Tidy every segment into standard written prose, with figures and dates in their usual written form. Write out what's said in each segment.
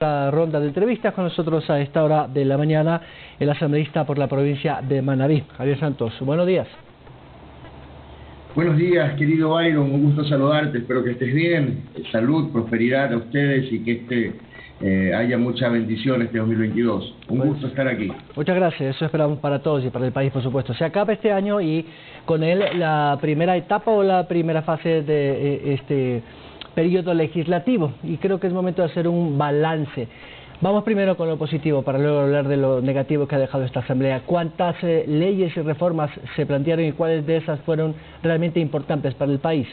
La ronda de entrevistas con nosotros a esta hora de la mañana el asambleísta por la provincia de Manabí, Javier Santos. Buenos días. Buenos días, querido Byron, un gusto saludarte, espero que estés bien, salud, prosperidad a ustedes y que haya mucha bendición este 2022. Un gusto estar aquí. Muchas gracias, eso esperamos para todos y para el país, por supuesto. Se acaba este año y con él la primera etapa o la primera fase de este periodo legislativo, y creo que es momento de hacer un balance. Vamos primero con lo positivo para luego hablar de lo negativo que ha dejado esta asamblea. ¿Cuántas leyes y reformas se plantearon y cuáles de esas fueron realmente importantes para el país?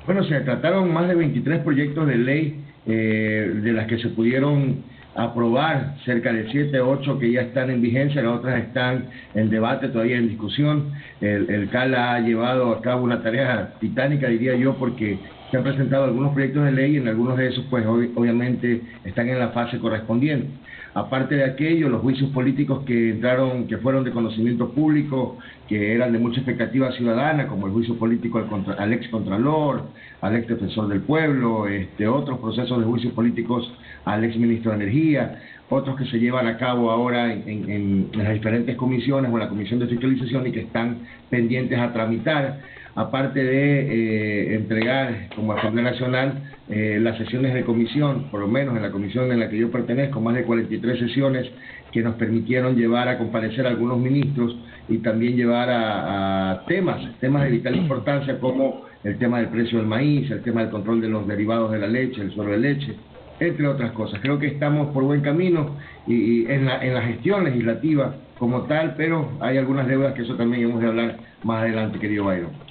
Bueno, se trataron más de 23 proyectos de ley, de las que se pudieron aprobar cerca de 7 o 8 que ya están en vigencia, las otras están en debate, todavía en discusión. El CAL ha llevado a cabo una tarea titánica, diría yo, porque se han presentado algunos proyectos de ley y en algunos de esos pues obviamente están en la fase correspondiente. Aparte de aquello, los juicios políticos que fueron de conocimiento público, que eran de mucha expectativa ciudadana, como el juicio político al ex contralor, al ex defensor del pueblo, otros procesos de juicios políticos al ex ministro de Energía, otros que se llevan a cabo ahora en las diferentes comisiones o en la Comisión de Fiscalización y que están pendientes a tramitar. Aparte de entregar como Asamblea Nacional las sesiones de comisión, por lo menos en la comisión en la que yo pertenezco, más de 43 sesiones que nos permitieron llevar a comparecer a algunos ministros y también llevar a temas de vital importancia como el tema del precio del maíz, el tema del control de los derivados de la leche, el suero de leche, entre otras cosas. Creo que estamos por buen camino y en la gestión legislativa como tal, pero hay algunas deudas que eso también hemos de hablar más adelante, querido Byron.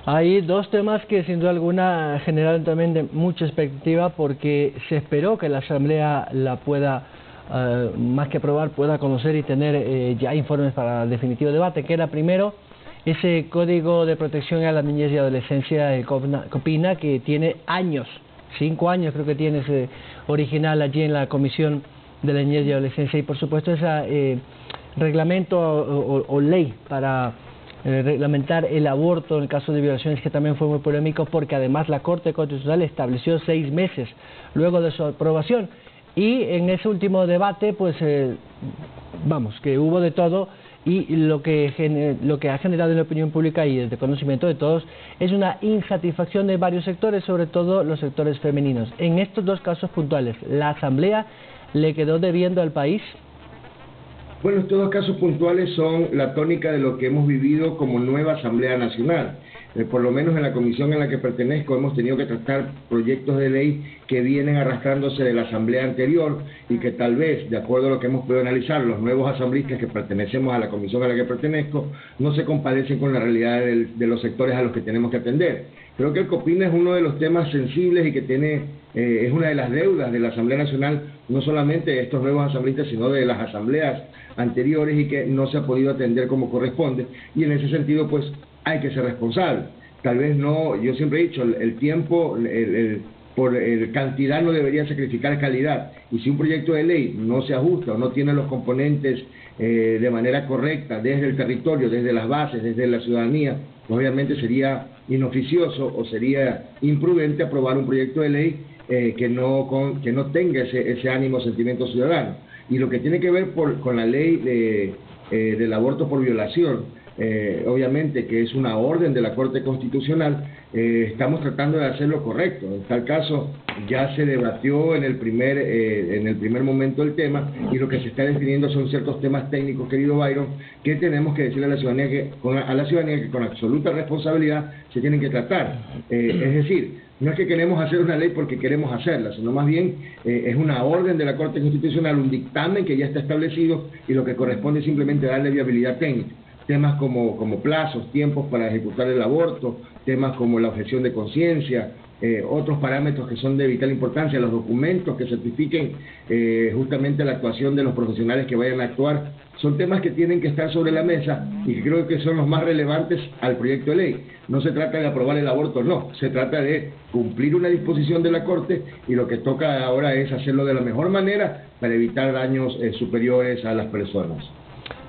Hay dos temas que sin duda alguna generaron también de mucha expectativa porque se esperó que la Asamblea la pueda, más que aprobar, pueda conocer y tener ya informes para el definitivo debate, que era primero ese Código de Protección a la Niñez y Adolescencia, el COPINA, que tiene años, 5 años creo que tiene ese original allí en la Comisión de la Niñez y Adolescencia, y por supuesto ese reglamento o ley para reglamentar el aborto en el caso de violaciones, que también fue muy polémico porque además la Corte Constitucional estableció 6 meses luego de su aprobación, y en ese último debate pues vamos, que hubo de todo, y lo que ha generado en la opinión pública y desde conocimiento de todos es una insatisfacción de varios sectores, sobre todo los sectores femeninos. En estos dos casos puntuales, ¿la Asamblea le quedó debiendo al país? Bueno, estos dos casos puntuales son la tónica de lo que hemos vivido como nueva Asamblea Nacional. Por lo menos en la comisión en la que pertenezco hemos tenido que tratar proyectos de ley que vienen arrastrándose de la Asamblea anterior y que tal vez, de acuerdo a lo que hemos podido analizar, los nuevos asambleístas que pertenecemos a la comisión a la que pertenezco, no se compadecen con la realidad de los sectores a los que tenemos que atender. Creo que el COPINA es uno de los temas sensibles y que es una de las deudas de la Asamblea Nacional, no solamente de estos nuevos asambleístas, sino de las asambleas anteriores, y que no se ha podido atender como corresponde, y en ese sentido pues hay que ser responsable. Tal vez no, yo siempre he dicho, el tiempo, por cantidad no debería sacrificar calidad, y si un proyecto de ley no se ajusta o no tiene los componentes de manera correcta desde el territorio, desde las bases, desde la ciudadanía, pues obviamente sería inoficioso o sería imprudente aprobar un proyecto de ley que no tenga ese ánimo o sentimiento ciudadano. Y lo que tiene que ver con la ley del aborto por violación, obviamente que es una orden de la Corte Constitucional, estamos tratando de hacer lo correcto. En tal caso ya se debatió en el primer momento el tema, y lo que se está definiendo son ciertos temas técnicos, querido Byron, que tenemos que decirle a la ciudadanía que con absoluta responsabilidad se tienen que tratar. Es decir, no es que queremos hacer una ley porque queremos hacerla, sino más bien es una orden de la Corte Constitucional, un dictamen que ya está establecido, y lo que corresponde es simplemente darle viabilidad técnica. Temas como plazos, tiempos para ejecutar el aborto, temas como la objeción de conciencia, otros parámetros que son de vital importancia, los documentos que certifiquen justamente la actuación de los profesionales que vayan a actuar, son temas que tienen que estar sobre la mesa y que creo que son los más relevantes al proyecto de ley. No se trata de aprobar el aborto, no, se trata de cumplir una disposición de la Corte, y lo que toca ahora es hacerlo de la mejor manera para evitar daños superiores a las personas.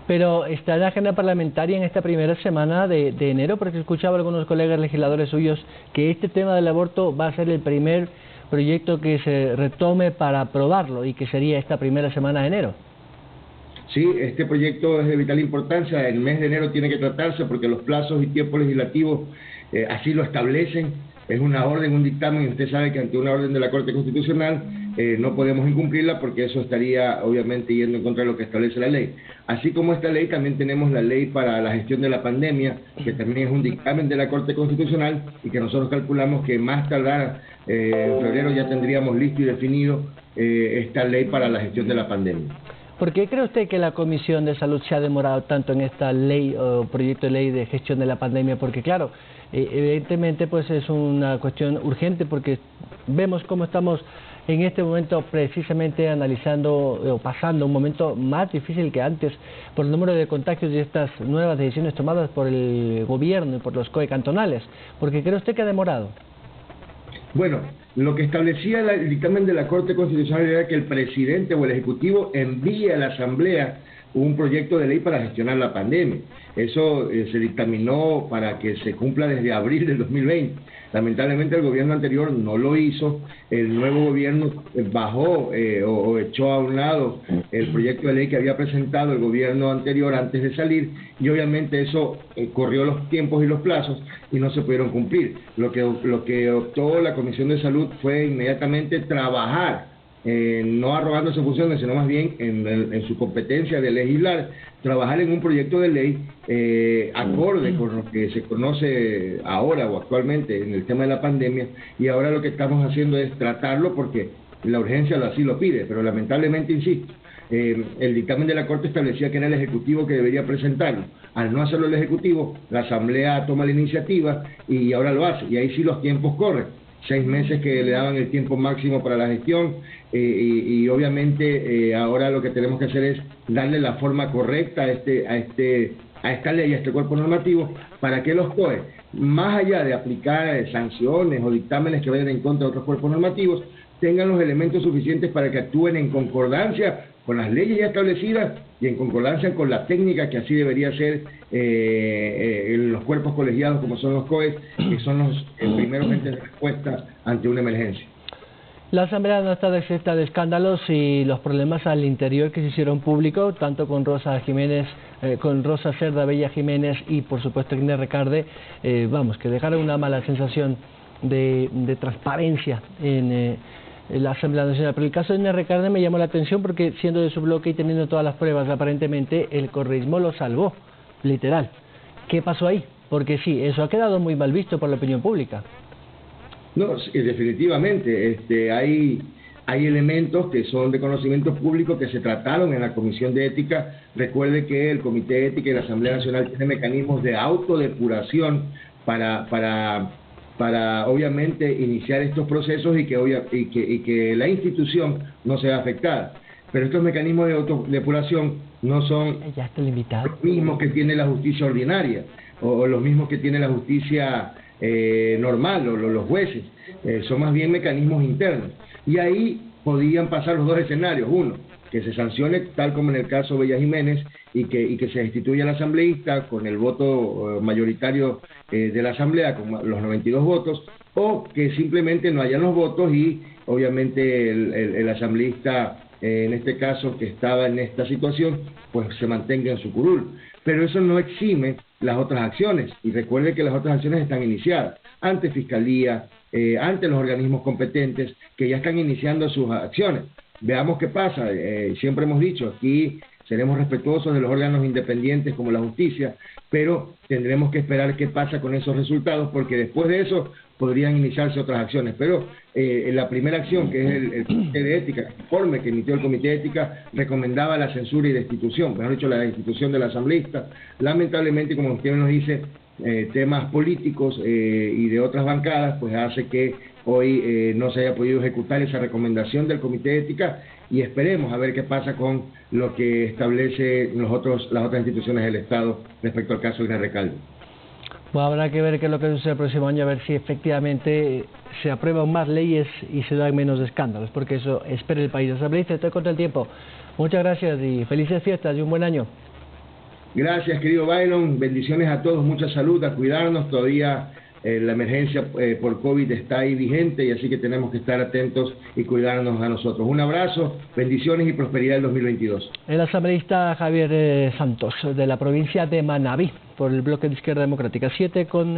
Pero está en la agenda parlamentaria en esta primera semana de enero, porque escuchaba a algunos colegas legisladores suyos que este tema del aborto va a ser el primer proyecto que se retome para aprobarlo y que sería esta primera semana de enero. Sí, este proyecto es de vital importancia. El mes de enero tiene que tratarse porque los plazos y tiempos legislativos así lo establecen. Es una orden, un dictamen, y usted sabe que ante una orden de la Corte Constitucional no podemos incumplirla porque eso estaría obviamente yendo en contra de lo que establece la ley. Así como esta ley, también tenemos la ley para la gestión de la pandemia, que también es un dictamen de la Corte Constitucional y que nosotros calculamos que más tardar en febrero ya tendríamos listo y definido esta ley para la gestión de la pandemia. ¿Por qué cree usted que la Comisión de Salud se ha demorado tanto en esta ley o proyecto de ley de gestión de la pandemia? Porque claro, evidentemente pues es una cuestión urgente porque vemos cómo estamos en este momento precisamente analizando o pasando un momento más difícil que antes por el número de contagios y estas nuevas decisiones tomadas por el gobierno y por los COE cantonales. ¿Por qué cree usted que ha demorado? Bueno, lo que establecía el dictamen de la Corte Constitucional era que el presidente o el Ejecutivo envíe a la Asamblea un proyecto de ley para gestionar la pandemia. Eso se dictaminó para que se cumpla desde abril del 2020. Lamentablemente el gobierno anterior no lo hizo. El nuevo gobierno bajó o echó a un lado el proyecto de ley que había presentado el gobierno anterior antes de salir, y obviamente eso corrió los tiempos y los plazos y no se pudieron cumplir. Lo que optó la Comisión de Salud fue inmediatamente trabajar, no arrogándose funciones, sino más bien en su competencia de legislar, trabajar en un proyecto de ley acorde con lo que se conoce ahora o actualmente en el tema de la pandemia, y ahora lo que estamos haciendo es tratarlo porque la urgencia así lo pide, pero lamentablemente, insisto, el dictamen de la Corte establecía que era el Ejecutivo que debería presentarlo. Al no hacerlo el Ejecutivo, la Asamblea toma la iniciativa y ahora lo hace, y ahí sí los tiempos corren. 6 meses que le daban el tiempo máximo para la gestión, y obviamente ahora lo que tenemos que hacer es darle la forma correcta a esta ley, a este cuerpo normativo, para que los COE, más allá de aplicar sanciones o dictámenes que vayan en contra de otros cuerpos normativos, tengan los elementos suficientes para que actúen en concordancia con las leyes ya establecidas y en concordancia con la técnica que así debería ser los cuerpos colegiados como son los COEs, que son los primeros entes de respuesta ante una emergencia. La Asamblea no está exenta de escándalos y los problemas al interior que se hicieron públicos, tanto con Rosa Jiménez, con Rosa Cerda Bella Jiménez y por supuesto Inés Recarde, que dejaron una mala sensación de transparencia en la Asamblea Nacional. Pero el caso de Inés Recarde me llamó la atención porque siendo de su bloque y teniendo todas las pruebas, aparentemente el correísmo lo salvó, literal. ¿Qué pasó ahí? Porque sí, eso ha quedado muy mal visto por la opinión pública. No, sí, definitivamente, hay elementos que son de conocimiento público que se trataron en la Comisión de Ética. Recuerde que el Comité de Ética y la Asamblea Nacional tiene mecanismos de autodepuración para obviamente iniciar estos procesos y que la institución no sea afectada. Pero estos mecanismos de autodepuración no son los mismos que tiene la justicia ordinaria o los mismos que tiene la justicia normal o los jueces. Son más bien mecanismos internos. Y ahí podían pasar los dos escenarios. Uno, que se sancione tal como en el caso Bella Jiménez y que se destituya al asambleísta con el voto mayoritario de la asamblea, con los 92 votos, o que simplemente no hayan los votos y obviamente el asambleísta, en este caso que estaba en esta situación, pues se mantenga en su curul. Pero eso no exime las otras acciones, y recuerde que las otras acciones están iniciadas ante Fiscalía, ante los organismos competentes que ya están iniciando sus acciones. Veamos qué pasa. Siempre hemos dicho, aquí seremos respetuosos de los órganos independientes como la justicia, pero tendremos que esperar qué pasa con esos resultados, porque después de eso podrían iniciarse otras acciones. Pero la primera acción, que es el Comité de Ética, el informe que emitió el Comité de Ética, recomendaba la censura y destitución, mejor dicho, la destitución del asambleísta. Lamentablemente, como usted nos dice, temas políticos y de otras bancadas, pues hace que hoy no se haya podido ejecutar esa recomendación del Comité de Ética, y esperemos a ver qué pasa con lo que establece las otras instituciones del Estado respecto al caso de Inés Recarde. Bueno, habrá que ver qué es lo que sucede el próximo año, a ver si efectivamente se aprueban más leyes y se dan menos escándalos, porque eso espera el país. Asambleísta, estoy contra el tiempo. Muchas gracias y felices fiestas y un buen año. Gracias, querido Byron. Bendiciones a todos, mucha salud, a cuidarnos. Todavía la emergencia por COVID está ahí vigente y así que tenemos que estar atentos y cuidarnos a nosotros. Un abrazo, bendiciones y prosperidad del 2022. El asambleísta Javier Santos, de la provincia de Manabí, por el Bloque de Izquierda Democrática. 7 con...